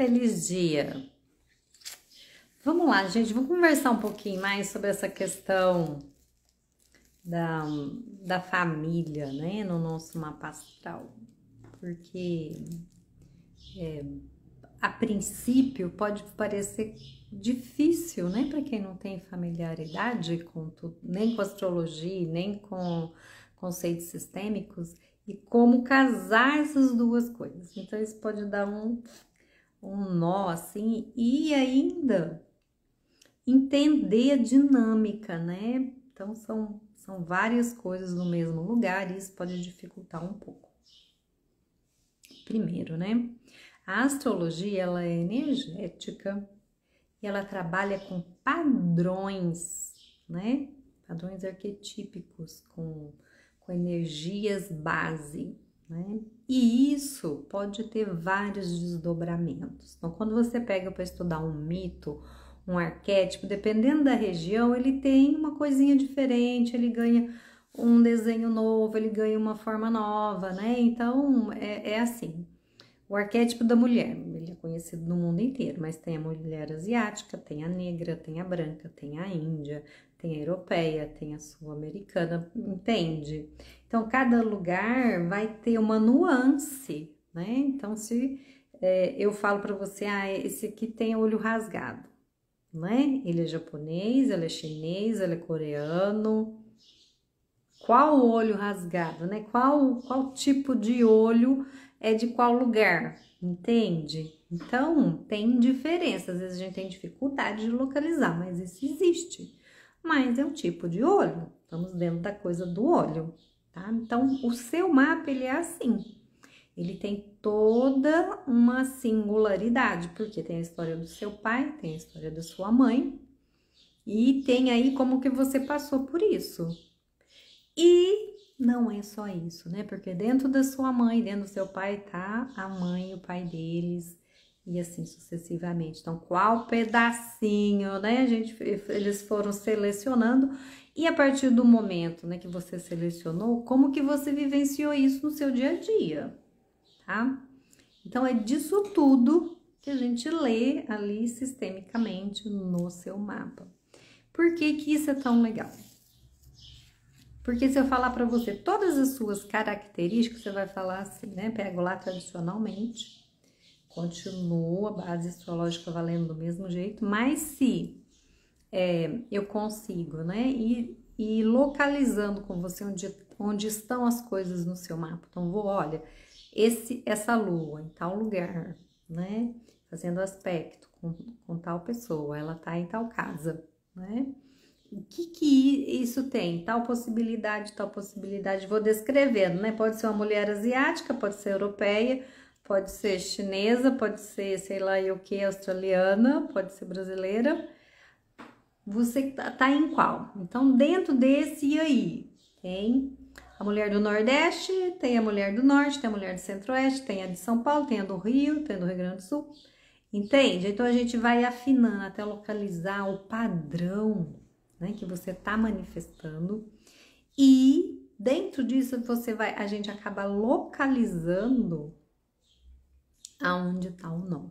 Feliz dia! Vamos lá, gente, vamos conversar um pouquinho mais sobre essa questão da família, né, no nosso mapa astral. Porque a princípio pode parecer difícil, né, para quem não tem familiaridade com tudo, nem com astrologia, nem com conceitos sistêmicos, e como casar essas duas coisas. Então, isso pode dar um nó, assim, e ainda entender a dinâmica, né? Então, são várias coisas no mesmo lugar e isso pode dificultar um pouco. Primeiro, né? A astrologia, ela é energética e ela trabalha com padrões, né? Padrões arquetípicos, com energias base, né? E isso pode ter vários desdobramentos. Então, quando você pega para estudar um mito, um arquétipo, dependendo da região, ele tem uma coisinha diferente, ele ganha um desenho novo, ele ganha uma forma nova, né? Então, é assim. O arquétipo da mulher, ele é conhecido no mundo inteiro, mas tem a mulher asiática, tem a negra, tem a branca, tem a índia, tem a europeia, tem a sul-americana, entende? Então, cada lugar vai ter uma nuance, né? Então, se eu falo para você, esse aqui tem olho rasgado, né? Ele é japonês, ele é chinês, ele é coreano. Qual o olho rasgado, né? Qual tipo de olho é de qual lugar, entende? Então, tem diferença, às vezes a gente tem dificuldade de localizar, mas isso existe. Mas é um tipo de olho, estamos dentro da coisa do olho, tá? Então, o seu mapa, ele é assim, ele tem toda uma singularidade, porque tem a história do seu pai, tem a história da sua mãe, e tem aí como que você passou por isso. E não é só isso, né? Porque dentro da sua mãe, dentro do seu pai, tá a mãe e o pai deles, e assim sucessivamente. Então, qual pedacinho, né? Eles foram selecionando, e a partir do momento, né, que você selecionou, como que você vivenciou isso no seu dia a dia, tá? Então, é disso tudo que a gente lê ali sistemicamente no seu mapa. Por que que isso é tão legal? Porque se eu falar para você todas as suas características, você vai falar assim, né? Pego lá tradicionalmente, continua a base astrológica valendo do mesmo jeito, mas se eu consigo, né? Ir localizando com você onde estão as coisas no seu mapa. Então, olha, essa lua em tal lugar, né? Fazendo aspecto com tal pessoa, ela tá em tal casa, né? O que isso tem? Tal possibilidade, vou descrevendo, né? Pode ser uma mulher asiática, pode ser europeia, pode ser chinesa, pode ser, sei lá, o que, australiana, pode ser brasileira. Você tá em qual? Então, dentro desse, e aí? Tem a mulher do Nordeste, tem a mulher do Norte, tem a mulher do Centro-Oeste, tem a de São Paulo, tem a do Rio, tem a do Rio Grande do Sul. Entende? Então, a gente vai afinando até localizar o padrão, né, que você tá manifestando, e dentro disso a gente acaba localizando aonde tá o nó.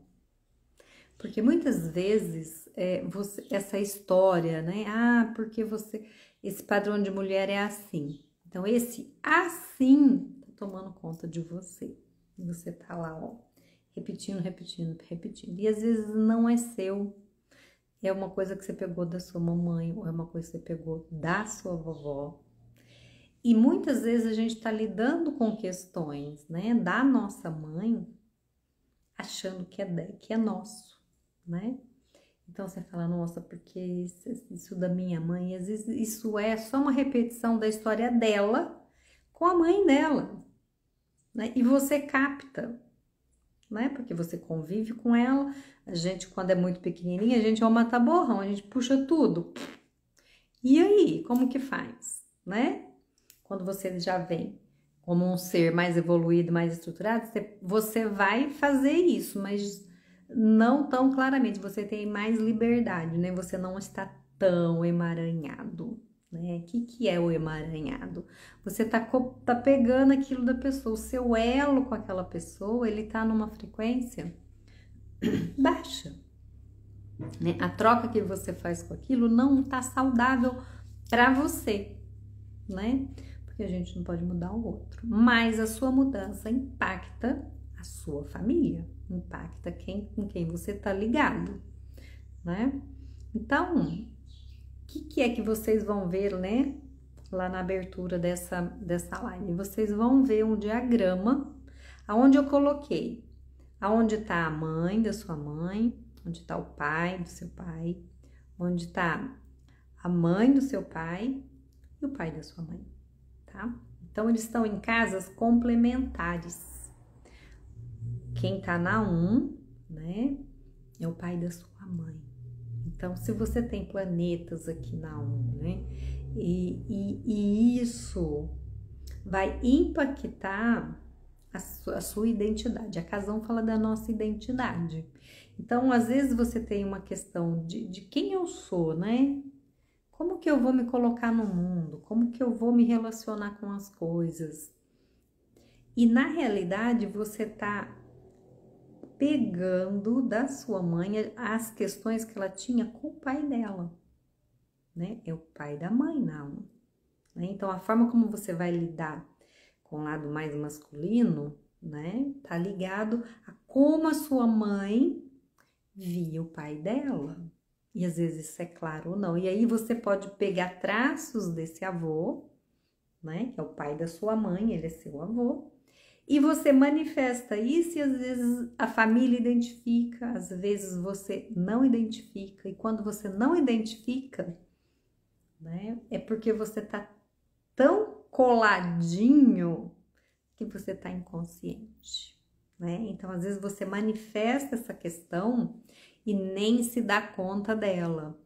Porque muitas vezes essa história, né? Porque esse padrão de mulher é assim. Então, esse assim tá tomando conta de você. E você tá lá, ó, repetindo. E às vezes não é seu. É uma coisa que você pegou da sua mamãe, ou é uma coisa que você pegou da sua vovó. E muitas vezes a gente tá lidando com questões, né, da nossa mãe, achando que é nosso, né? Então você fala, nossa, porque isso da minha mãe, às vezes isso é só uma repetição da história dela com a mãe dela, né? E você capta, né? Porque você convive com ela. A gente, quando é muito pequenininha, a gente é um mata-borrão, a gente puxa tudo. E aí, como que faz, né? Quando você já vem como um ser mais evoluído, mais estruturado, você vai fazer isso, mas não tão claramente, você tem mais liberdade, né? Você não está tão emaranhado, né? O que é o emaranhado? Você tá pegando aquilo da pessoa, o seu elo com aquela pessoa, ele tá numa frequência baixa, né? A troca que você faz com aquilo não tá saudável para você, né? Porque a gente não pode mudar o outro, mas a sua mudança impacta a sua família, impacta com quem você tá ligado, né? Então, o que é que vocês vão ver, né? Lá na abertura dessa live, vocês vão ver um diagrama aonde eu coloquei aonde tá a mãe da sua mãe, onde tá o pai do seu pai, onde tá a mãe do seu pai e o pai da sua mãe, tá? Então, eles estão em casas complementares. Quem tá na 1, né, é o pai da sua mãe. Então, se você tem planetas aqui na 1, né, e isso vai impactar a sua identidade. A casa 1 fala da nossa identidade. Então, às vezes você tem uma questão de quem eu sou, né? Como que eu vou me colocar no mundo? Como que eu vou me relacionar com as coisas? E na realidade, você tá pegando da sua mãe as questões que ela tinha com o pai dela, né? É o pai da mãe, não. Né? Então, a forma como você vai lidar com o lado mais masculino, né? Tá ligado a como a sua mãe via o pai dela. E às vezes isso é claro ou não. E aí você pode pegar traços desse avô, né? Que é o pai da sua mãe, ele é seu avô. E você manifesta isso e às vezes a família identifica, às vezes você não identifica. E quando você não identifica, né? É porque você tá tão coladinho que você tá inconsciente, né? Então, às vezes você manifesta essa questão e nem se dá conta dela,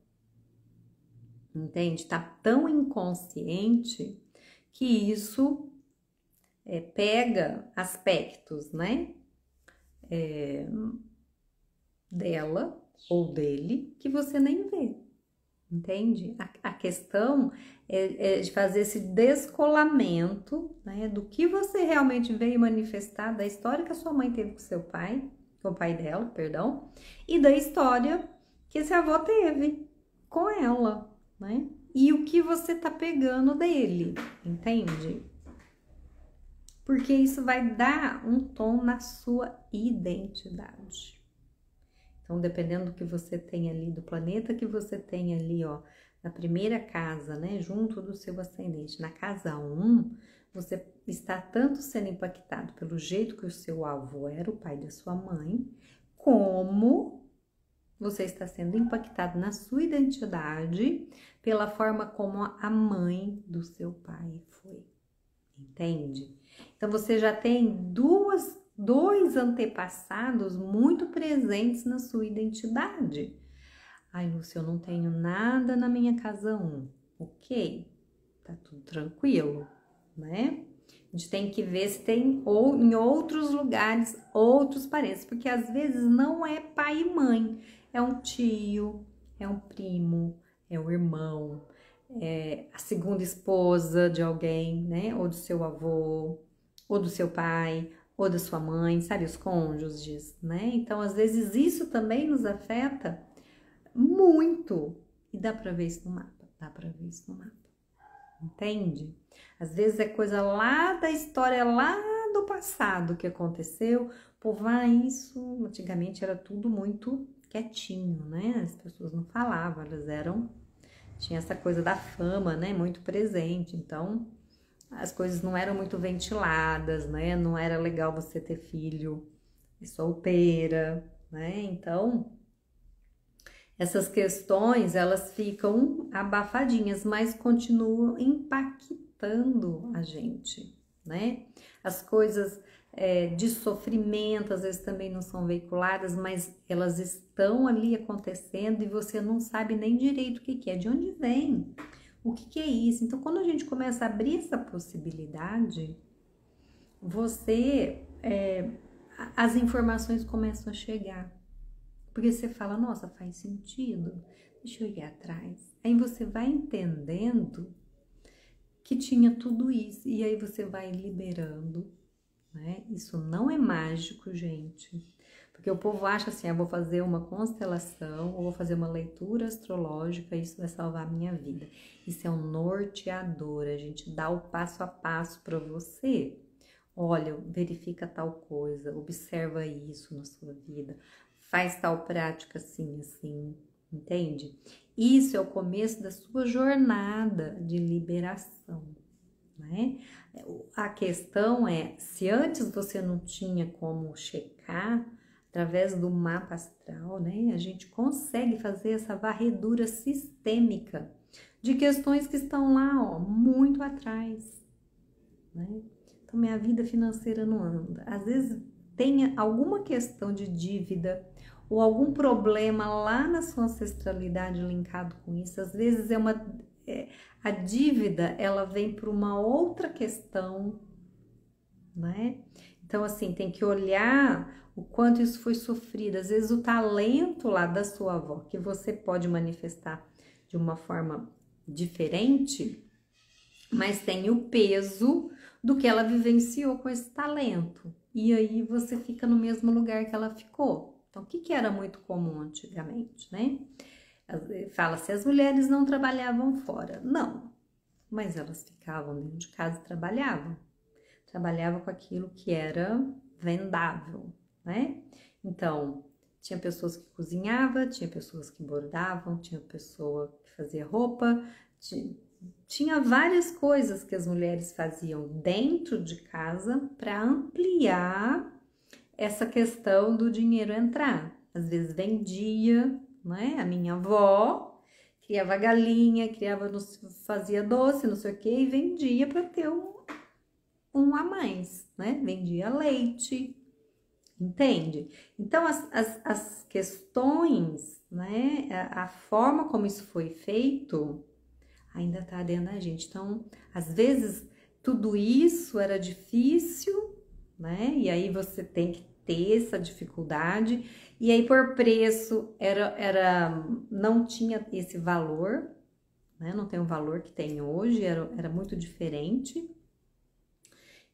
entende? Tá tão inconsciente que isso pega aspectos, né? Dela ou dele que você nem vê. Entende? A questão é de fazer esse descolamento, né, do que você realmente veio manifestar da história que a sua mãe teve com seu pai, com o pai dela, perdão, e da história que esse avô teve com ela, né? E o que você tá pegando dele, entende? Porque isso vai dar um tom na sua identidade. Então, dependendo do que você tem ali, do planeta que você tem ali, ó, na primeira casa, né, junto do seu ascendente, na casa 1, você está tanto sendo impactado pelo jeito que o seu avô era o pai da sua mãe, como você está sendo impactado na sua identidade pela forma como a mãe do seu pai foi. Entende? Então, você já tem dois antepassados muito presentes na sua identidade. Ai, Lúcia, eu não tenho nada na minha casa 1. Ok, tá tudo tranquilo, né? A gente tem que ver se tem ou em outros lugares, outros parentes, porque às vezes não é pai e mãe, é um tio, é um primo, é um irmão, é a segunda esposa de alguém, né? Ou do seu avô, ou do seu pai, ou da sua mãe, sabe, os cônjuges, né? Então, às vezes, isso também nos afeta muito. E dá pra ver isso no mapa, dá pra ver isso no mapa. Entende? Às vezes é coisa lá da história, lá do passado que aconteceu. Pô, isso, antigamente era tudo muito quietinho, né? As pessoas não falavam, tinha essa coisa da fama, né? Muito presente, então as coisas não eram muito ventiladas, né? Não era legal você ter filho solteira, né? Então, essas questões, elas ficam abafadinhas, mas continuam impactando a gente, né? As coisas de sofrimento, às vezes também não são veiculadas, mas elas estão ali acontecendo e você não sabe nem direito o que é, de onde vem. O que é isso? Então, quando a gente começa a abrir essa possibilidade, as informações começam a chegar. Porque você fala, nossa, faz sentido, deixa eu ir atrás. Aí você vai entendendo que tinha tudo isso, e aí você vai liberando, né? Isso não é mágico, gente. Porque o povo acha assim, vou fazer uma constelação, ou vou fazer uma leitura astrológica, isso vai salvar a minha vida. Isso é um norteador, a gente dá o passo a passo para você. Olha, verifica tal coisa, observa isso na sua vida, faz tal prática assim, assim, entende? Isso é o começo da sua jornada de liberação, né? A questão é, se antes você não tinha como checar, através do mapa astral, né? A gente consegue fazer essa varredura sistêmica de questões que estão lá, ó, muito atrás, né? Então, minha vida financeira não anda. Às vezes tem alguma questão de dívida ou algum problema lá na sua ancestralidade linkado com isso. Às vezes a dívida, ela vem por uma outra questão, né? Então, assim, tem que olhar o quanto isso foi sofrido. Às vezes o talento lá da sua avó, que você pode manifestar de uma forma diferente, mas tem o peso do que ela vivenciou com esse talento. E aí você fica no mesmo lugar que ela ficou. Então, o que era muito comum antigamente, né? Fala-se, as mulheres não trabalhavam fora. Não, mas elas ficavam dentro de casa e trabalhavam. Trabalhavam com aquilo que era vendável, né? Então, tinha pessoas que cozinhavam, tinha pessoas que bordavam, tinha pessoa que fazia roupa, tinha várias coisas que as mulheres faziam dentro de casa para ampliar essa questão do dinheiro entrar. Às vezes vendia, né? A minha avó criava galinha, fazia doce, não sei o que, e vendia para ter um a mais, né? Vendia leite, entende? Então, as questões, né? A forma como isso foi feito ainda tá dentro da gente. Então, às vezes, tudo isso era difícil, né? E aí você tem que ter essa dificuldade. E aí, por preço, não tinha esse valor, né? Não tem o valor que tem hoje, era muito diferente.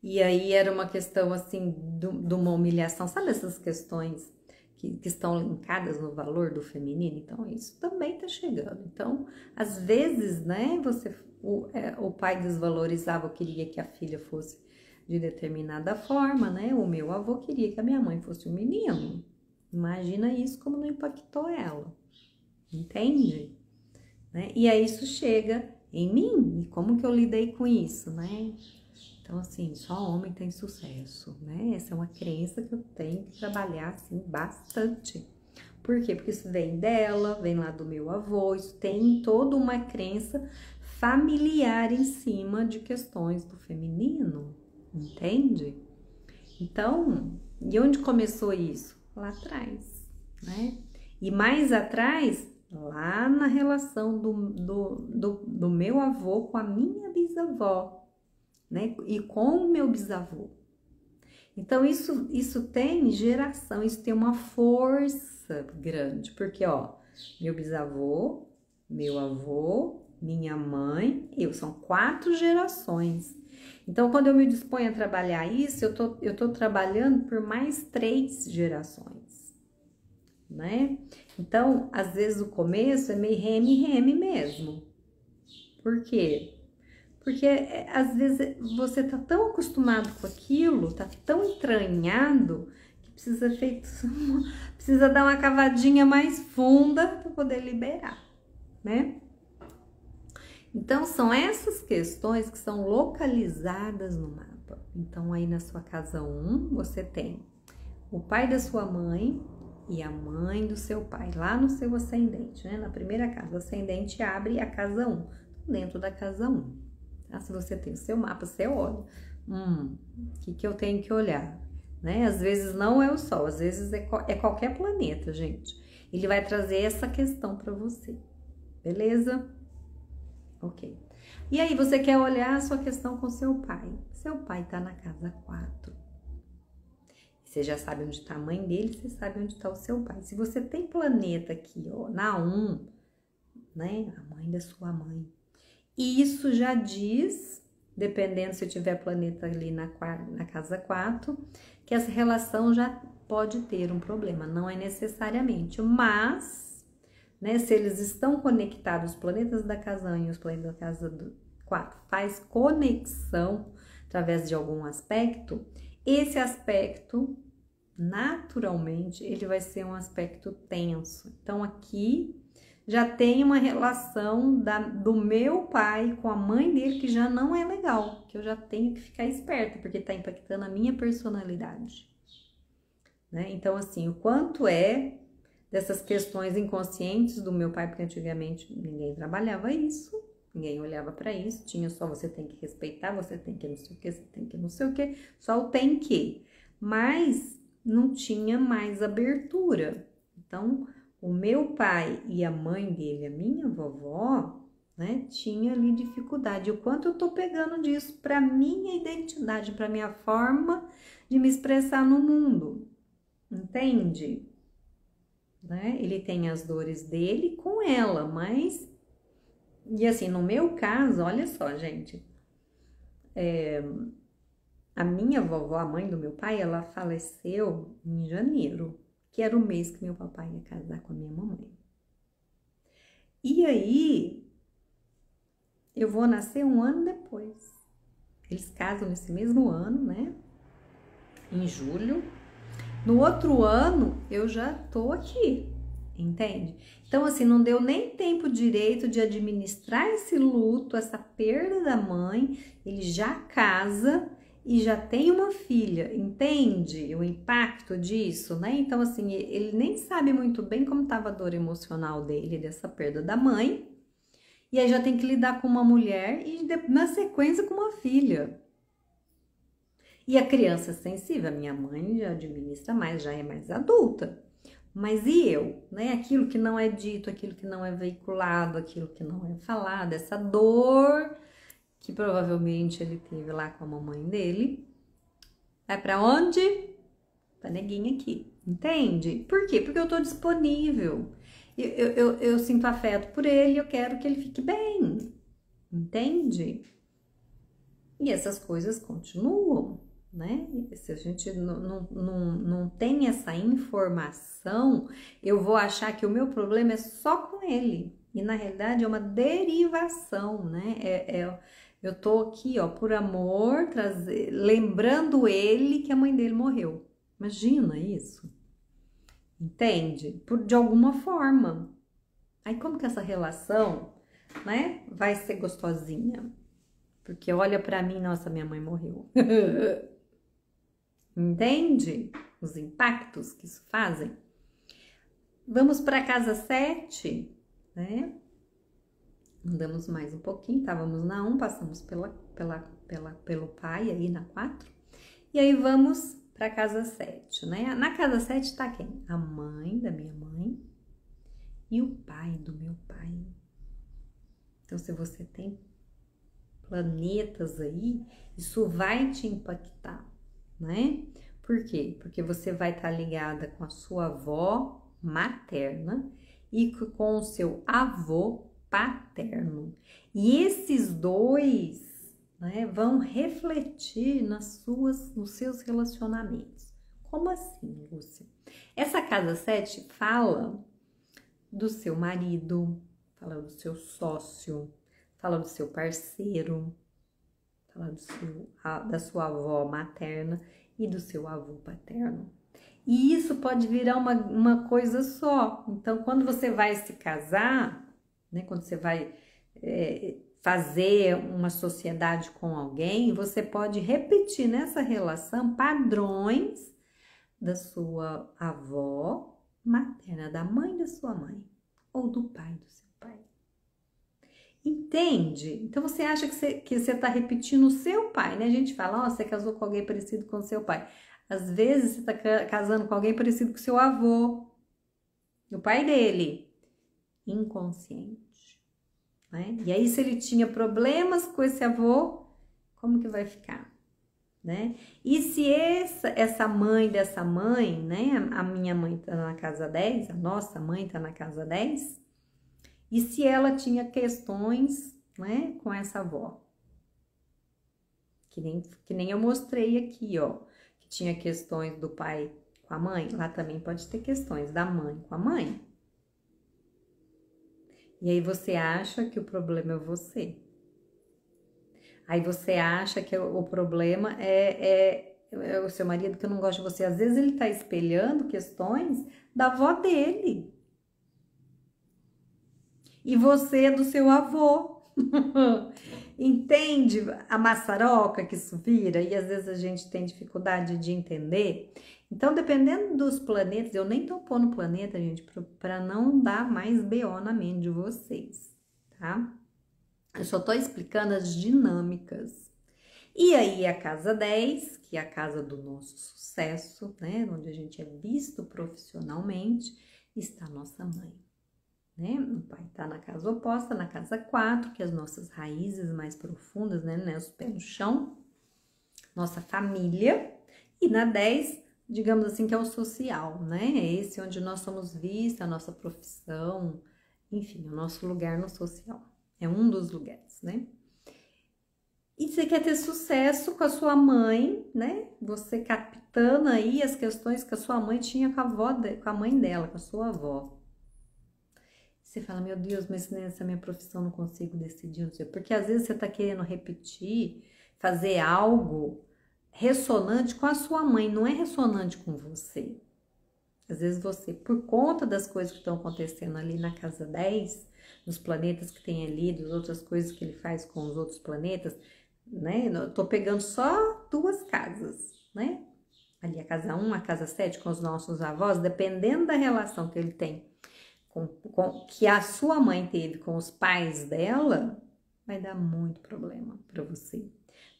E aí era uma questão, assim, de uma humilhação. Sabe essas questões que estão linkadas no valor do feminino? Então, isso também tá chegando. Então, às vezes, né, o pai desvalorizava, queria que a filha fosse de determinada forma, né? O meu avô queria que a minha mãe fosse um menino. Imagina isso como não impactou ela, entende? Né? E aí isso chega em mim, e como que eu lidei com isso, né? Então, assim, só homem tem sucesso, né? Essa é uma crença que eu tenho que trabalhar, assim, bastante. Por quê? Porque isso vem dela, vem lá do meu avô, isso tem toda uma crença familiar em cima de questões do feminino, entende? Então, e onde começou isso? Lá atrás, né? E mais atrás, lá na relação do meu avô com a minha bisavó, né? E com o meu bisavô. Então, isso tem geração, isso tem uma força grande, porque, ó, meu bisavô, meu avô, minha mãe, são 4 gerações. Então, quando eu me disponho a trabalhar isso, eu tô trabalhando por mais 3 gerações, né? Então, às vezes o começo é meio reme mesmo. Por quê? Porque às vezes você tá tão acostumado com aquilo, tá tão entranhado, que precisa dar uma cavadinha mais funda para poder liberar, né? Então, são essas questões que são localizadas no mapa. Então, aí na sua casa 1, você tem o pai da sua mãe e a mãe do seu pai, lá no seu ascendente, né? Na primeira casa, o ascendente abre a casa 1, dentro da casa 1. Tá? Se você tem o seu mapa, você olha. O que eu tenho que olhar? Né? Às vezes não é o Sol, às vezes é qualquer planeta, gente. Ele vai trazer essa questão para você, beleza? Ok. E aí, você quer olhar a sua questão com seu pai. Seu pai tá na casa 4. Você já sabe onde tá a mãe dele, você sabe onde tá o seu pai. Se você tem planeta aqui, ó, na 1, né? A mãe da sua mãe. E isso já diz, dependendo se tiver planeta ali na casa 4, que essa relação já pode ter um problema, não é necessariamente, mas, né, se eles estão conectados, os planetas da casa 1 e os planetas da casa 4 faz conexão através de algum aspecto, esse aspecto, naturalmente, ele vai ser um aspecto tenso. Então, aqui já tem uma relação do meu pai com a mãe dele que já não é legal, que eu já tenho que ficar esperta, porque tá impactando a minha personalidade, né? Então, assim, o quanto é dessas questões inconscientes do meu pai, porque antigamente ninguém trabalhava isso, ninguém olhava para isso, tinha só você tem que respeitar, você tem que não sei o que, você tem que não sei o que, só o tem que, mas não tinha mais abertura. Então, o meu pai e a mãe dele, a minha vovó, né, tinha ali dificuldade. O quanto eu tô pegando disso para minha identidade, para minha forma de me expressar no mundo, entende? Né? Ele tem as dores dele com ela, mas... E assim, no meu caso, olha só, gente, a minha vovó, a mãe do meu pai, ela faleceu em janeiro, que era o mês que meu papai ia casar com a minha mamãe. E aí, eu vou nascer um ano depois. Eles casam nesse mesmo ano, né? Em julho. No outro ano, eu já tô aqui, entende? Então, assim, não deu nem tempo direito de administrar esse luto, essa perda da mãe. Ele já casa e já tem uma filha, entende? O impacto disso, né? Então, assim, ele nem sabe muito bem como estava a dor emocional dele, dessa perda da mãe. E aí já tem que lidar com uma mulher e, na sequência, com uma filha. E a criança sensível, a minha mãe já administra mais, já é mais adulta. Mas e eu, né? Aquilo que não é dito, aquilo que não é veiculado, aquilo que não é falado, essa dor que provavelmente ele teve lá com a mamãe dele, vai pra onde? Pra neguinha aqui, entende? Por quê? Porque eu tô disponível. Eu sinto afeto por ele, eu quero que ele fique bem, entende? E essas coisas continuam, né? Se a gente não tem essa informação, eu vou achar que o meu problema é só com ele. E na realidade é uma derivação, né? Eu tô aqui, ó, por amor, lembrando ele que a mãe dele morreu. Imagina isso. Entende? De alguma forma. Aí como que essa relação, né, vai ser gostosinha? Porque olha pra mim, nossa, minha mãe morreu. Entende? Os impactos que isso fazem. Vamos para casa 7, né? Andamos mais um pouquinho, estávamos na 1, passamos pelo pai aí na 4. E aí vamos para casa 7, né? Na casa 7 tá quem? A mãe da minha mãe e o pai do meu pai. Então, se você tem planetas aí, isso vai te impactar, né? Por quê? Porque você vai estar ligada com a sua avó materna e com o seu avô paterno. E esses dois, né, vão refletir nos seus relacionamentos. Como assim, Lúcia? Essa casa 7 fala do seu marido, fala do seu sócio, fala do seu parceiro, fala da sua avó materna e do seu avô paterno. E isso pode virar uma coisa só. Então, quando você vai se casar, né, quando você vai fazer uma sociedade com alguém, você pode repetir nessa relação padrões da sua avó materna, da mãe da sua mãe ou do pai do seu pai. Entende? Então você acha que você tá repetindo o seu pai, né? A gente fala, ó, você casou com alguém parecido com o seu pai. Às vezes você tá casando com alguém parecido com o seu avô, o pai dele, inconsciente, né? E aí se ele tinha problemas com esse avô, como que vai ficar, né? E se essa mãe dessa mãe, né? A minha mãe tá na casa 10, a nossa mãe tá na casa 10, e se ela tinha questões, né, com essa avó? Que nem eu mostrei aqui, ó. Que tinha questões do pai com a mãe, lá também pode ter questões da mãe com a mãe. E aí você acha que o problema é você. Aí você acha que o problema é o seu marido que não gosta de você. Às vezes ele tá espelhando questões da avó dele. E você é do seu avô. Entende a maçaroca que isso vira? E às vezes a gente tem dificuldade de entender. Então, dependendo dos planetas, eu nem tô pondo planeta, gente, para não dar mais BO na mente de vocês, tá? Eu só tô explicando as dinâmicas. E aí, a casa 10, que é a casa do nosso sucesso, né? Onde a gente é visto profissionalmente, está a nossa mãe. Né? O pai está na casa oposta, na casa 4, que é as nossas raízes mais profundas, né? Os pés no chão, nossa família. E na 10, digamos assim, que é o social, né? É esse onde nós somos vistos, a nossa profissão, enfim, o nosso lugar no social. É um dos lugares, né? E você quer ter sucesso com a sua mãe, né? Você captando aí as questões que a sua mãe tinha com a mãe dela, com a sua avó. Você fala, meu Deus, mas nessa minha profissão não consigo decidir, não sei. Porque às vezes você tá querendo repetir, fazer algo ressonante com a sua mãe, não é ressonante com você. Às vezes você, por conta das coisas que estão acontecendo ali na casa 10, nos planetas que tem ali, das outras coisas que ele faz com os outros planetas, né? Eu tô pegando só 2 casas, né? Ali a casa 1, a casa 7 com os nossos avós, dependendo da relação que ele tem que a sua mãe teve com os pais dela, vai dar muito problema para você.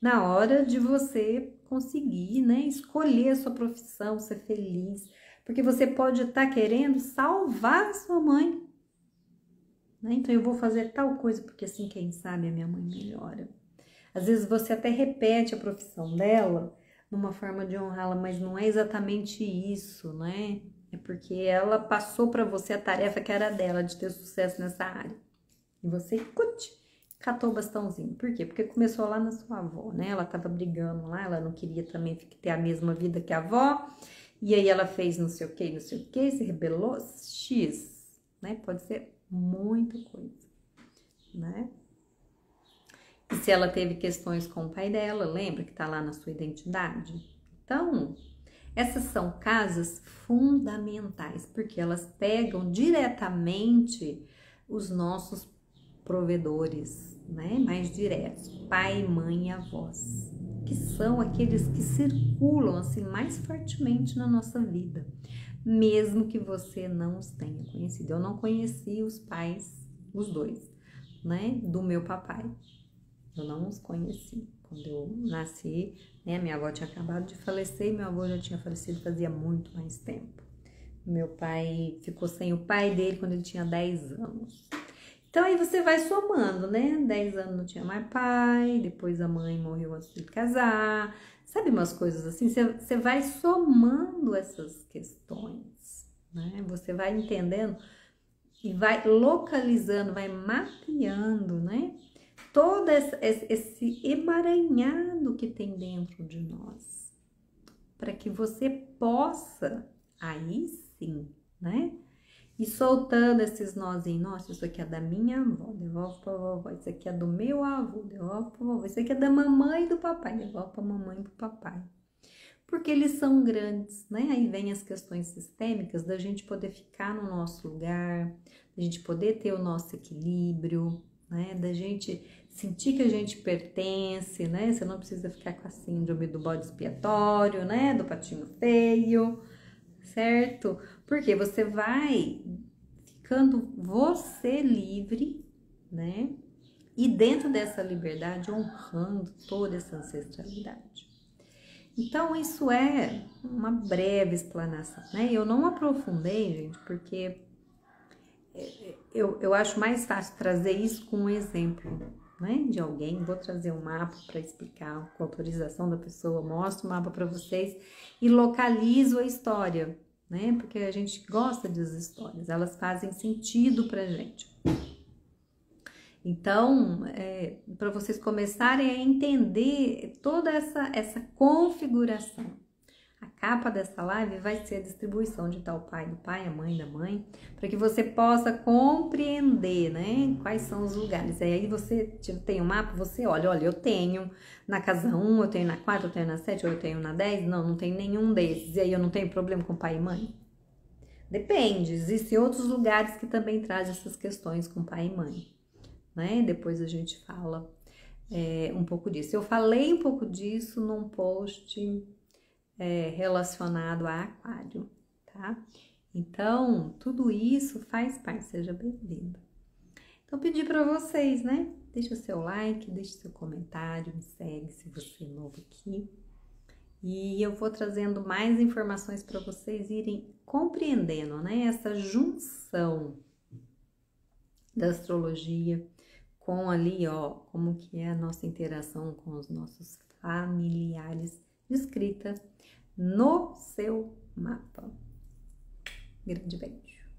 Na hora de você conseguir, né, escolher a sua profissão, ser feliz, porque você pode estar querendo salvar a sua mãe, né? Então eu vou fazer tal coisa porque assim, quem sabe a minha mãe melhora. Às vezes você até repete a profissão dela numa forma de honrá-la, mas não é exatamente isso, né? É porque ela passou para você a tarefa que era dela, de ter sucesso nessa área. E você, catou o bastãozinho. Por quê? Porque começou lá na sua avó, né? Ela tava brigando lá, ela não queria também ter a mesma vida que a avó. E aí ela fez não sei o que, se rebelou, X, né? Pode ser muita coisa, né? E se ela teve questões com o pai dela, lembra que tá lá na sua identidade? Então, essas são casas fundamentais, porque elas pegam diretamente os nossos provedores, né? Mais diretos, pai, mãe e avós, que são aqueles que circulam assim mais fortemente na nossa vida, mesmo que você não os tenha conhecido. Eu não conheci os pais, os dois, né? Do meu papai, eu não os conheci. Quando eu nasci, né, minha avó tinha acabado de falecer e meu avô já tinha falecido fazia muito mais tempo. Meu pai ficou sem o pai dele quando ele tinha 10 anos. Então aí você vai somando, né? 10 anos não tinha mais pai, depois a mãe morreu antes de casar. Sabe umas coisas assim? Você vai somando essas questões, né? Você vai entendendo e vai localizando, vai mapeando, né? Todo esse emaranhado que tem dentro de nós, para que você possa, aí sim, né? E soltando esses nozinhos, nossa, isso aqui é da minha avó, devolve pra vovó, isso aqui é do meu avô, devolve pra vovó, isso aqui é da mamãe e do papai, devolve pra mamãe e pro papai. Porque eles são grandes, né? Aí vem as questões sistêmicas da gente poder ficar no nosso lugar, da gente poder ter o nosso equilíbrio, né? Da gente sentir que a gente pertence, né? Você não precisa ficar com a síndrome do bode expiatório, né? Do patinho feio, certo? Porque você vai ficando você livre, né? E dentro dessa liberdade honrando toda essa ancestralidade. Então, isso é uma breve explanação, né? Eu não aprofundei, gente, porque eu acho mais fácil trazer isso com um exemplo, né? De alguém. Vou trazer um mapa para explicar, com autorização da pessoa, mostro o mapa para vocês e localizo a história, né? Porque a gente gosta das histórias, elas fazem sentido pra gente. Então, para vocês começarem a entender toda essa configuração. A capa dessa live vai ser a distribuição de tal pai do pai, a mãe da mãe, para que você possa compreender, né, quais são os lugares. E aí você tem um mapa, você olha, eu tenho na casa 1, eu tenho na 4, eu tenho na 7, ou eu tenho na 10, não tenho nenhum desses. E aí eu não tenho problema com pai e mãe? Depende, existem outros lugares que também trazem essas questões com pai e mãe, né? Depois a gente fala um pouco disso. Eu falei um pouco disso num post relacionado a aquário, tá? Então, tudo isso faz parte, seja bem-vindo. Então, pedi para vocês, né? Deixa o seu like, deixa o seu comentário, me segue se você é novo aqui. E eu vou trazendo mais informações para vocês irem compreendendo, né? Essa junção da astrologia com ali, ó, como que é a nossa interação com os nossos familiares, descrita no seu mapa. Grande beijo!